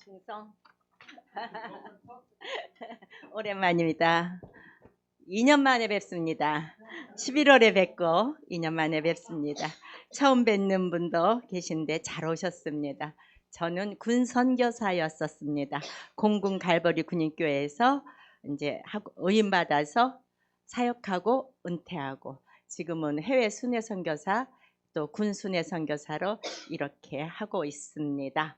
충성. 오랜만입니다. 2년 만에 뵙습니다. 11월에 뵙고 2년 만에 뵙습니다. 처음 뵙는 분도 계신데 잘 오셨습니다. 저는 군 선교사였었습니다. 공군 갈보리 군인교회에서 이제 의임 받아서 사역하고 은퇴하고 지금은 해외 순회 선교사 또 군 순회 선교사로 이렇게 하고 있습니다.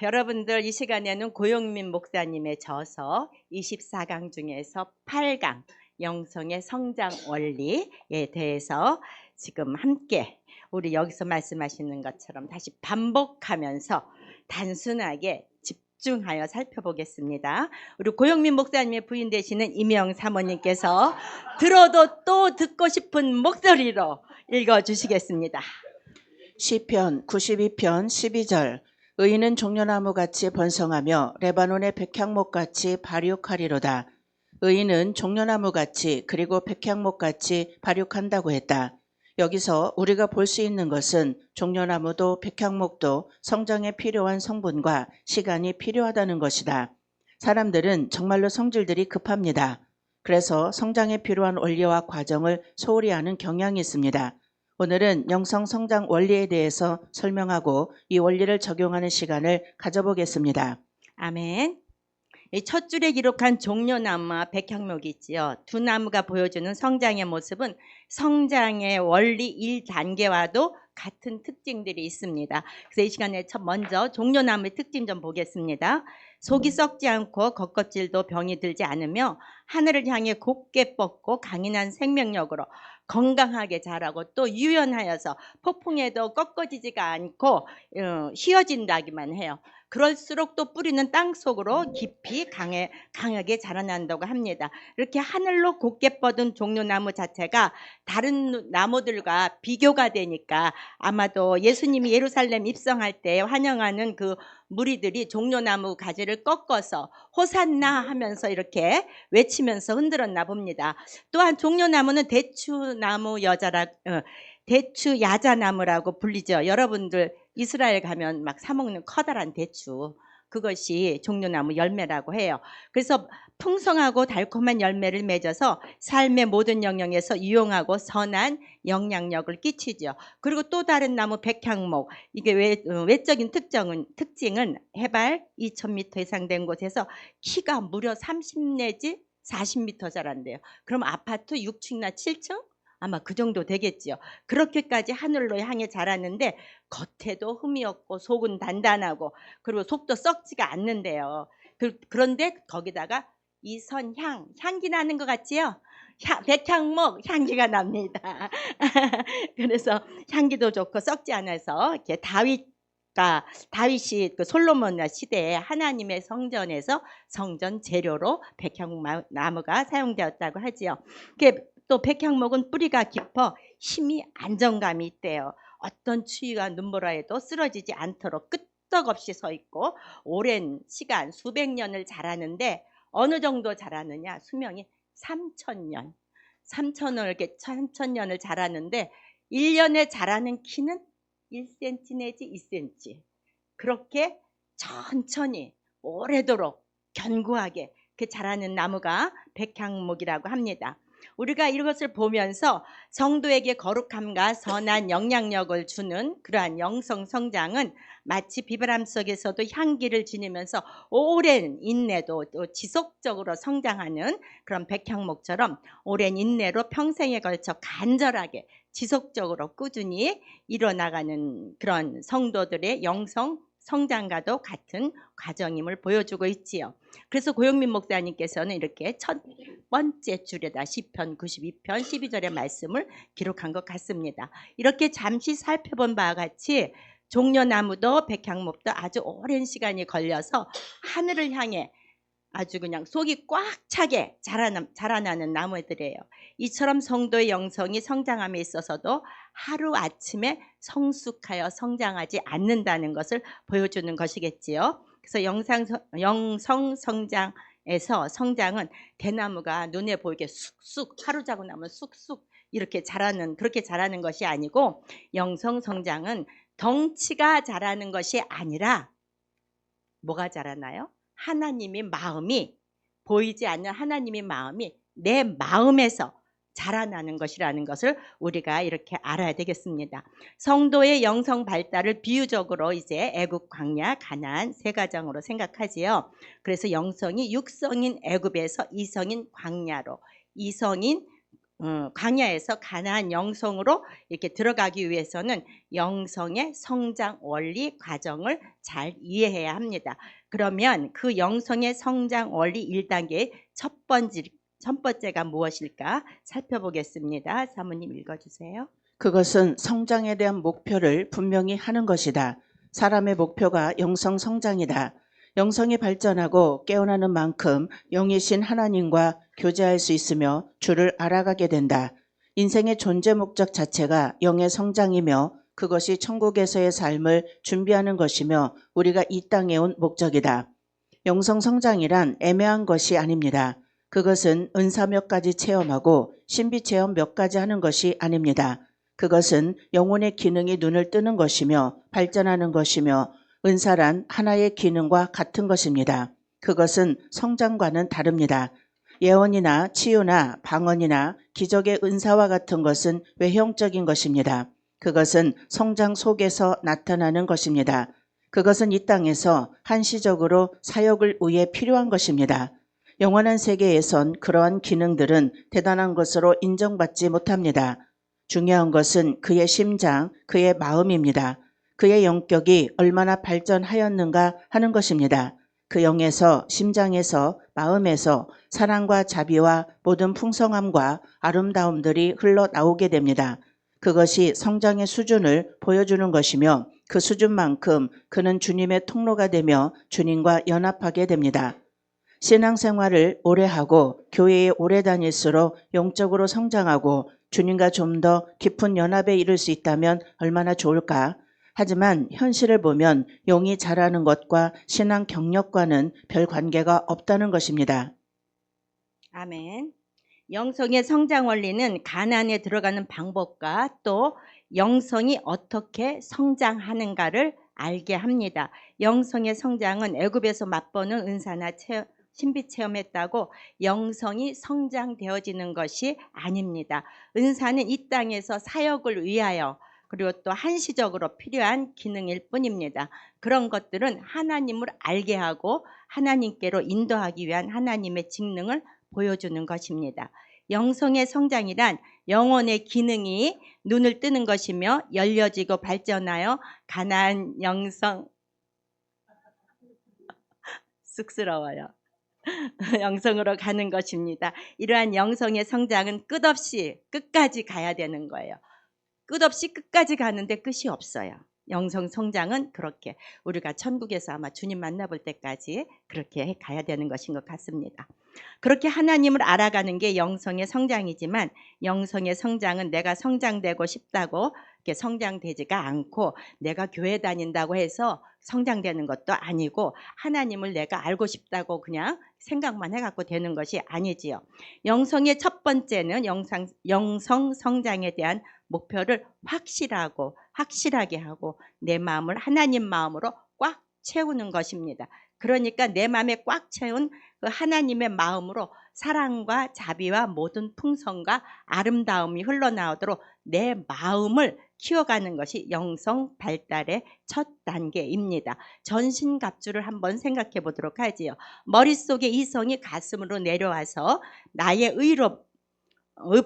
여러분들 이 시간에는 고영민 목사님의 저서 24강 중에서 8강 영성의 성장 원리에 대해서 지금 함께 우리 여기서 말씀하시는 것처럼 다시 반복하면서 단순하게 집중하여 살펴보겠습니다. 우리 고영민 목사님의 부인 되시는 임영 사모님께서 들어도 또 듣고 싶은 목소리로 읽어주시겠습니다. 시편 92편 12절 의인은 종려나무같이 번성하며 레바논의 백향목같이 발육하리로다. 의인은 종려나무같이 그리고 백향목같이 발육한다고 했다. 여기서 우리가 볼 수 있는 것은 종려나무도 백향목도 성장에 필요한 성분과 시간이 필요하다는 것이다. 사람들은 정말로 성질들이 급합니다. 그래서 성장에 필요한 원리와 과정을 소홀히 하는 경향이 있습니다. 오늘은 영성 성장 원리에 대해서 설명하고 이 원리를 적용하는 시간을 가져보겠습니다. 아멘. 이 첫 줄에 기록한 종려나무와 백향목이 있지요. 두 나무가 보여주는 성장의 모습은 성장의 원리 1단계와도 같은 특징들이 있습니다. 그래서 이 시간에 먼저 종려나무의 특징 좀 보겠습니다. 속이 썩지 않고 겉껍질도 병이 들지 않으며 하늘을 향해 곱게 뻗고 강인한 생명력으로 건강하게 자라고 또 유연하여서 폭풍에도 꺾어지지가 않고 휘어진다기만 해요. 그럴수록 또 뿌리는 땅 속으로 깊이 강하게 자라난다고 합니다. 이렇게 하늘로 곧게 뻗은 종려나무 자체가 다른 나무들과 비교가 되니까 아마도 예수님이 예루살렘 입성할 때 환영하는 그 무리들이 종려나무 가지를 꺾어서 호산나 하면서 이렇게 외치면서 흔들었나 봅니다. 또한 종려나무는 대추 야자나무라고 불리죠. 여러분들 이스라엘 가면 막 사먹는 커다란 대추, 그것이 종려나무 열매라고 해요. 그래서 풍성하고 달콤한 열매를 맺어서 삶의 모든 영역에서 유용하고 선한 영향력을 끼치죠. 그리고 또 다른 나무 백향목, 이게 외적인 특징은 해발 2000m 이상 된 곳에서 키가 무려 30 내지 40m 자란대요. 그럼 아파트 6층이나 7층? 아마 그 정도 되겠지요. 그렇게까지 하늘로 향해 자랐는데 겉에도 흠이 없고 속은 단단하고 그리고 속도 썩지가 않는데요. 그런데 거기다가 이 향기 나는 것 같지요? 백향목 향기가 납니다. 그래서 향기도 좋고 썩지 않아서 이렇게 다윗이 그 솔로몬 시대에 하나님의 성전에서 성전 재료로 백향목 나무가 사용되었다고 하지요. 또 백향목은 뿌리가 깊어 힘이 안정감이 있대요. 어떤 추위가 눈보라에도 쓰러지지 않도록 끄떡없이 서 있고 오랜 시간 수백 년을 자라는데 어느 정도 자라느냐? 수명이 3000년. 3000년을 자라는데 1년에 자라는 키는 1cm 내지 2cm. 그렇게 천천히 오래도록 견고하게 자라는 나무가 백향목이라고 합니다. 우리가 이것을 보면서 성도에게 거룩함과 선한 영향력을 주는 그러한 영성 성장은 마치 비바람 속에서도 향기를 지니면서 오랜 인내도 또 지속적으로 성장하는 그런 백향목처럼 오랜 인내로 평생에 걸쳐 간절하게 지속적으로 꾸준히 일어나가는 그런 성도들의 영성 성장과도 같은 과정임을 보여주고 있지요. 그래서 고영민 목사님께서는 이렇게 첫 번째 줄에다 시편 92편 12절의 말씀을 기록한 것 같습니다. 이렇게 잠시 살펴본 바와 같이 종려나무도 백향목도 아주 오랜 시간이 걸려서 하늘을 향해 아주 그냥 속이 꽉 차게 자라나는 나무들이에요. 이처럼 성도의 영성이 성장함에 있어서도 하루아침에 성숙하여 성장하지 않는다는 것을 보여주는 것이겠지요. 그래서 영성 성장에서 성장은 대나무가 눈에 보이게 쑥쑥 하루 자고 나면 쑥쑥 이렇게 그렇게 자라는 것이 아니고 영성 성장은 덩치가 자라는 것이 아니라 뭐가 자라나요? 하나님의 마음이, 보이지 않는 하나님의 마음이 내 마음에서 자라나는 것이라는 것을 우리가 이렇게 알아야 되겠습니다. 성도의 영성 발달을 비유적으로 이제 애굽, 광야, 가나안 세 가정으로 생각하지요. 그래서 영성이 육성인 애굽에서 이성인 광야로, 이성인 광야에서 가나안 영성으로 이렇게 들어가기 위해서는 영성의 성장 원리 과정을 잘 이해해야 합니다. 그러면 그 영성의 성장 원리 1단계의 첫 번째가 무엇일까 살펴보겠습니다. 사모님 읽어주세요. 그것은 성장에 대한 목표를 분명히 하는 것이다. 사람의 목표가 영성 성장이다. 영성이 발전하고 깨어나는 만큼 영이신 하나님과 교제할 수 있으며 주를 알아가게 된다. 인생의 존재 목적 자체가 영의 성장이며 그것이 천국에서의 삶을 준비하는 것이며 우리가 이 땅에 온 목적이다. 영성 성장이란 애매한 것이 아닙니다. 그것은 은사 몇 가지 체험하고 신비 체험 몇 가지 하는 것이 아닙니다. 그것은 영혼의 기능이 눈을 뜨는 것이며 발전하는 것이며 은사란 하나의 기능과 같은 것입니다. 그것은 성장과는 다릅니다. 예언이나 치유나 방언이나 기적의 은사와 같은 것은 외형적인 것입니다. 그것은 성장 속에서 나타나는 것입니다. 그것은 이 땅에서 한시적으로 사역을 위해 필요한 것입니다. 영원한 세계에선 그러한 기능들은 대단한 것으로 인정받지 못합니다. 중요한 것은 그의 심장, 그의 마음입니다. 그의 영격이 얼마나 발전하였는가 하는 것입니다. 그 영에서, 심장에서, 마음에서 사랑과 자비와 모든 풍성함과 아름다움들이 흘러나오게 됩니다. 그것이 성장의 수준을 보여주는 것이며 그 수준만큼 그는 주님의 통로가 되며 주님과 연합하게 됩니다. 신앙생활을 오래 하고 교회에 오래 다닐수록 영적으로 성장하고 주님과 좀 더 깊은 연합에 이를 수 있다면 얼마나 좋을까? 하지만 현실을 보면 영이 자라는 것과 신앙 경력과는 별 관계가 없다는 것입니다. 아멘. 영성의 성장 원리는 가나안에 들어가는 방법과 또 영성이 어떻게 성장하는가를 알게 합니다. 영성의 성장은 애굽에서 맛보는 은사나 신비 체험했다고 영성이 성장되어지는 것이 아닙니다. 은사는 이 땅에서 사역을 위하여 그리고 또 한시적으로 필요한 기능일 뿐입니다. 그런 것들은 하나님을 알게 하고 하나님께로 인도하기 위한 하나님의 직능을 보여주는 것입니다. 영성의 성장이란 영혼의 기능이 눈을 뜨는 것이며 열려지고 발전하여 가나안 영성 쑥스러워요. 영성으로 가는 것입니다. 이러한 영성의 성장은 끝없이 끝까지 가야 되는 거예요. 끝없이 끝까지 가는데 끝이 없어요. 영성 성장은 그렇게 우리가 천국에서 아마 주님 만나볼 때까지 그렇게 가야 되는 것인 것 같습니다. 그렇게 하나님을 알아가는 게 영성의 성장이지만 영성의 성장은 내가 성장되고 싶다고 이렇게 성장되지가 않고 내가 교회 다닌다고 해서 성장되는 것도 아니고 하나님을 내가 알고 싶다고 그냥 생각만 해갖고 되는 것이 아니지요. 영성의 첫 번째는 영성 성장에 대한 목표를 확실하게 하고 내 마음을 하나님 마음으로 꽉 채우는 것입니다. 그러니까 내 마음에 꽉 채운 그 하나님의 마음으로 사랑과 자비와 모든 풍성과 아름다움이 흘러나오도록 내 마음을 키워가는 것이 영성 발달의 첫 단계입니다. 전신갑주를 한번 생각해 보도록 하지요. 머릿속에 이성이 가슴으로 내려와서 나의 의로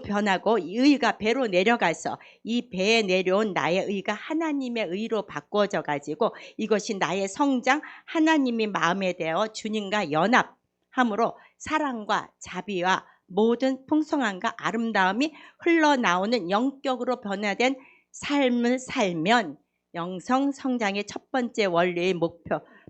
변하고 이 의가 배로 내려가서 이 배에 내려온 나의 의가 하나님의 의로 바꿔져 가지고 이것이 나의 성장, 하나님이 마음에 대어 주님과 연합함으로 사랑과 자비와 모든 풍성함과 아름다움이 흘러나오는 영격으로 변화된 삶을 살면 영성 성장의 첫 번째 원리의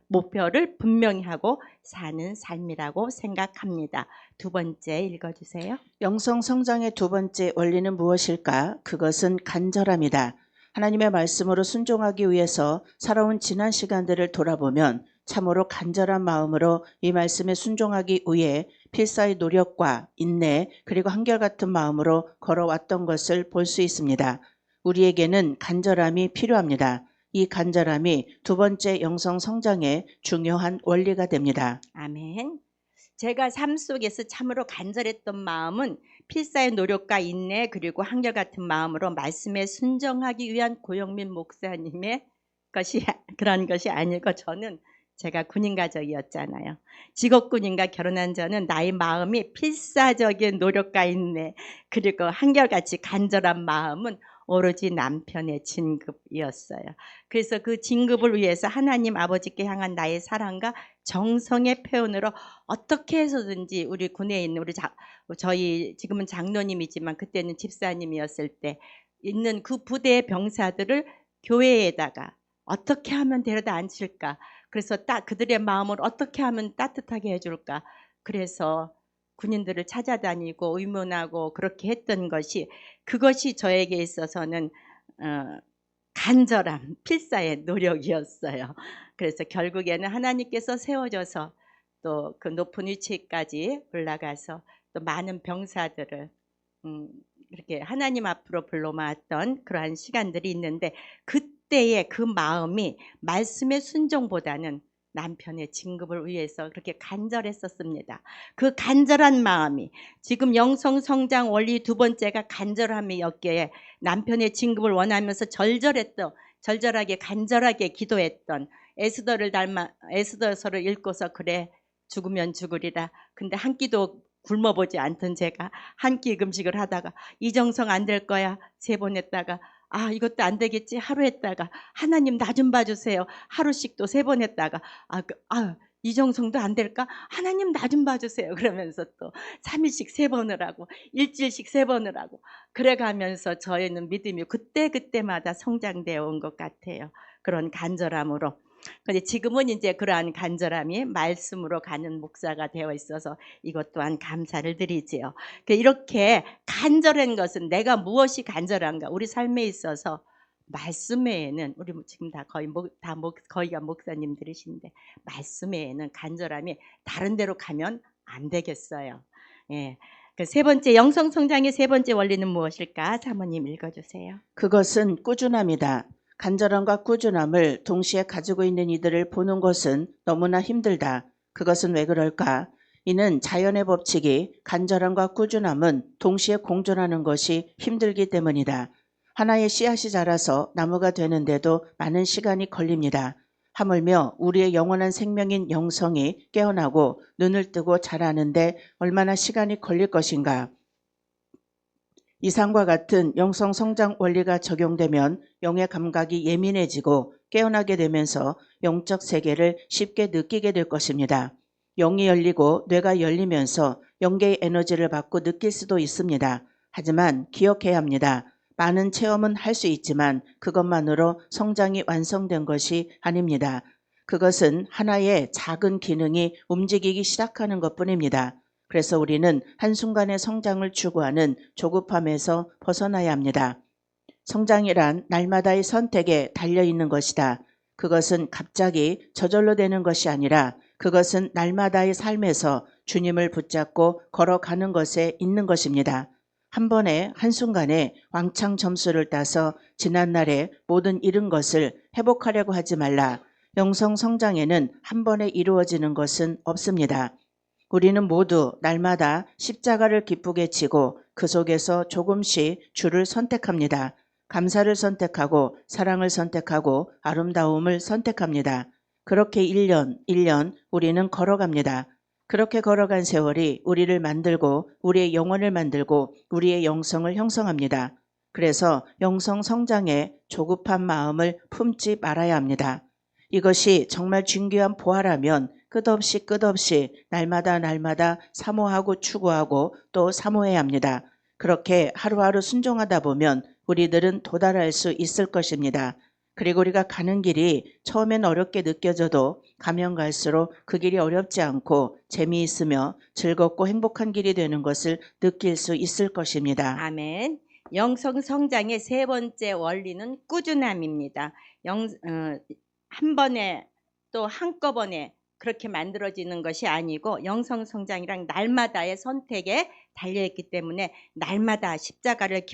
목표를 분명히 하고 사는 삶이라고 생각합니다. 두 번째 읽어주세요. 영성 성장의 두 번째 원리는 무엇일까? 그것은 간절함이다. 하나님의 말씀으로 순종하기 위해서 살아온 지난 시간들을 돌아보면 참으로 간절한 마음으로 이 말씀에 순종하기 위해 필사의 노력과 인내 그리고 한결같은 마음으로 걸어왔던 것을 볼 수 있습니다. 우리에게는 간절함이 필요합니다. 이 간절함이 두 번째 영성 성장의 중요한 원리가 됩니다. 아멘. 제가 삶 속에서 참으로 간절했던 마음은 필사의 노력과 인내 그리고 한결같은 마음으로 말씀에 순종하기 위한 고영민 목사님의 것이 그런 것이 아니고 저는 제가 군인 가족이었잖아요. 직업 군인과 결혼한 저는 나의 마음이 필사적인 노력과 인내 그리고 한결같이 간절한 마음은 오로지 남편의 진급이었어요. 그래서 그 진급을 위해서 하나님 아버지께 향한 나의 사랑과 정성의 표현으로 어떻게 해서든지 우리 군에 있는 저희 지금은 장로님이지만 그때는 집사님이었을 때 있는 그 부대의 병사들을 교회에다가 어떻게 하면 데려다 앉힐까? 그래서 딱 그들의 마음을 어떻게 하면 따뜻하게 해줄까? 그래서 군인들을 찾아다니고 의문하고 그렇게 했던 것이 그것이 저에게 있어서는 간절함, 필사의 노력이었어요. 그래서 결국에는 하나님께서 세워져서 또 그 높은 위치까지 올라가서 또 많은 병사들을 이렇게 하나님 앞으로 불러모았던 그러한 시간들이 있는데 그때의 그 마음이 말씀의 순종보다는 남편의 진급을 위해서 그렇게 간절했었습니다. 그 간절한 마음이 지금 영성 성장 원리 두 번째가 간절함이었기에 남편의 진급을 원하면서 절절하게 간절하게 기도했던 에스더서를 읽고서 그래 죽으면 죽으리라. 근데 한 끼도 굶어보지 않던 제가 한 끼 금식을 하다가 이정성 안 될 거야 3번 했다가 이것도 안 되겠지 하루 했다가 하나님 나 좀 봐주세요 하루씩 또 3번 했다가 이정성도 안 될까 하나님 나 좀 봐주세요 그러면서 또 3일씩 3번을 하고 일주일씩 3번을 하고 그래가면서 저희는 믿음이 그때마다 성장되어 온 것 같아요. 그런 간절함으로. 근데 지금은 이제 그러한 간절함이 말씀으로 가는 목사가 되어 있어서 이것 또한 감사를 드리지요. 이렇게 간절한 것은 내가 무엇이 간절한가 우리 삶에 있어서 말씀 외에는 우리 지금 다 거의가 목사님들이신데 말씀 외에는 간절함이 다른 데로 가면 안 되겠어요. 예. 그 세 번째 영성 성장의 세 번째 원리는 무엇일까? 사모님 읽어주세요. 그것은 꾸준함이다. 간절함과 꾸준함을 동시에 가지고 있는 이들을 보는 것은 너무나 힘들다. 그것은 왜 그럴까? 이는 자연의 법칙이 간절함과 꾸준함은 동시에 공존하는 것이 힘들기 때문이다. 하나의 씨앗이 자라서 나무가 되는데도 많은 시간이 걸립니다. 하물며 우리의 영원한 생명인 영성이 깨어나고 눈을 뜨고 자라는데 얼마나 시간이 걸릴 것인가? 이상과 같은 영성 성장 원리가 적용되면 영의 감각이 예민해지고 깨어나게 되면서 영적 세계를 쉽게 느끼게 될 것입니다. 영이 열리고 뇌가 열리면서 영계의 에너지를 받고 느낄 수도 있습니다. 하지만 기억해야 합니다. 많은 체험은 할 수 있지만 그것만으로 성장이 완성된 것이 아닙니다. 그것은 하나의 작은 기능이 움직이기 시작하는 것뿐입니다. 그래서 우리는 한순간의 성장을 추구하는 조급함에서 벗어나야 합니다. 성장이란 날마다의 선택에 달려있는 것이다. 그것은 갑자기 저절로 되는 것이 아니라 그것은 날마다의 삶에서 주님을 붙잡고 걸어가는 것에 있는 것입니다. 한 번에 한순간에 왕창 점수를 따서 지난날의 모든 잃은 것을 회복하려고 하지 말라. 영성 성장에는 한 번에 이루어지는 것은 없습니다. 우리는 모두 날마다 십자가를 기쁘게 지고 그 속에서 조금씩 주를 선택합니다. 감사를 선택하고 사랑을 선택하고 아름다움을 선택합니다. 그렇게 1년 우리는 걸어갑니다. 그렇게 걸어간 세월이 우리를 만들고 우리의 영혼을 만들고 우리의 영성을 형성합니다. 그래서 영성 성장에 조급한 마음을 품지 말아야 합니다. 이것이 정말 중요한 보화라면 끝없이 날마다 사모하고 추구하고 또 사모해야 합니다. 그렇게 하루하루 순종하다 보면 우리들은 도달할 수 있을 것입니다. 그리고 우리가 가는 길이 처음엔 어렵게 느껴져도 가면 갈수록 그 길이 어렵지 않고 재미있으며 즐겁고 행복한 길이 되는 것을 느낄 수 있을 것입니다. 아멘. 영성 성장의 세 번째 원리는 꾸준함입니다. 한 번에 또 한꺼번에 그렇게 만들어지는 것이 아니고 영성 성장이랑 날마다의 선택에 달려있기 때문에 날마다 십자가를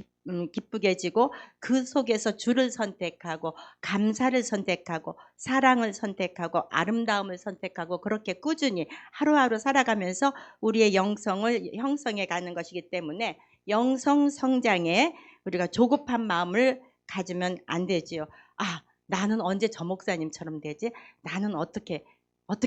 기쁘게 지고 그 속에서 주를 선택하고 감사를 선택하고 사랑을 선택하고 아름다움을 선택하고 그렇게 꾸준히 하루하루 살아가면서 우리의 영성을 형성해 가는 것이기 때문에 영성 성장에 우리가 조급한 마음을 가지면 안 되지요. 아, 나는 언제 저 목사님처럼 되지? 나는 어떻게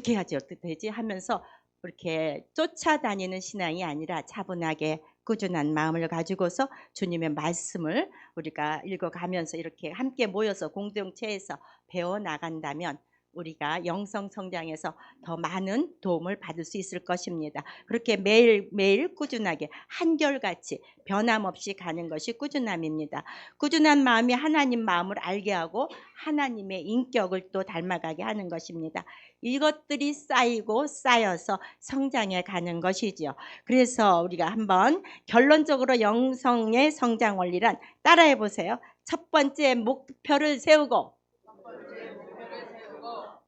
해야지 어떻게 되지? 하면서 그렇게 쫓아다니는 신앙이 아니라 차분하게 꾸준한 마음을 가지고서 주님의 말씀을 우리가 읽어가면서 이렇게 함께 모여서 공동체에서 배워나간다면 우리가 영성 성장에서 더 많은 도움을 받을 수 있을 것입니다. 그렇게 매일매일 꾸준하게 한결같이 변함없이 가는 것이 꾸준함입니다. 꾸준한 마음이 하나님 마음을 알게 하고 하나님의 인격을 또 닮아가게 하는 것입니다. 이것들이 쌓이고 쌓여서 성장해 가는 것이지요. 그래서 우리가 한번 결론적으로 영성의 성장 원리란 따라해 보세요. 첫 번째 목표를 세우고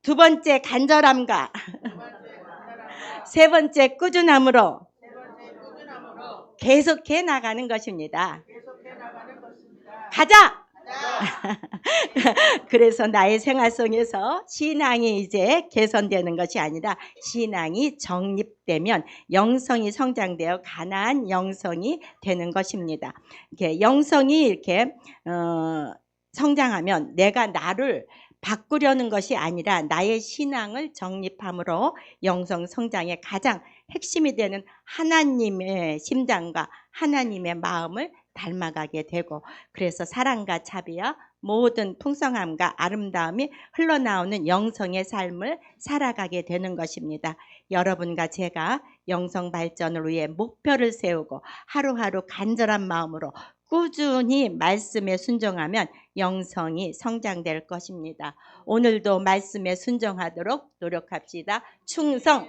두 번째 간절함과 세 번째 꾸준함으로 계속해 나가는 것입니다. 가자! 그래서 나의 생활 속에서 신앙이 이제 개선되는 것이 아니라 신앙이 정립되면 영성이 성장되어 가나안 영성이 되는 것입니다. 이렇게 영성이 이렇게 성장하면 내가 나를 바꾸려는 것이 아니라 나의 신앙을 정립함으로 영성 성장의 가장 핵심이 되는 하나님의 심장과 하나님의 마음을 닮아가게 되고 그래서 사랑과 자비와 모든 풍성함과 아름다움이 흘러나오는 영성의 삶을 살아가게 되는 것입니다. 여러분과 제가 영성 발전을 위해 목표를 세우고 하루하루 간절한 마음으로 꾸준히 말씀에 순종하면 영성이 성장될 것입니다. 오늘도 말씀에 순종하도록 노력합시다. 충성!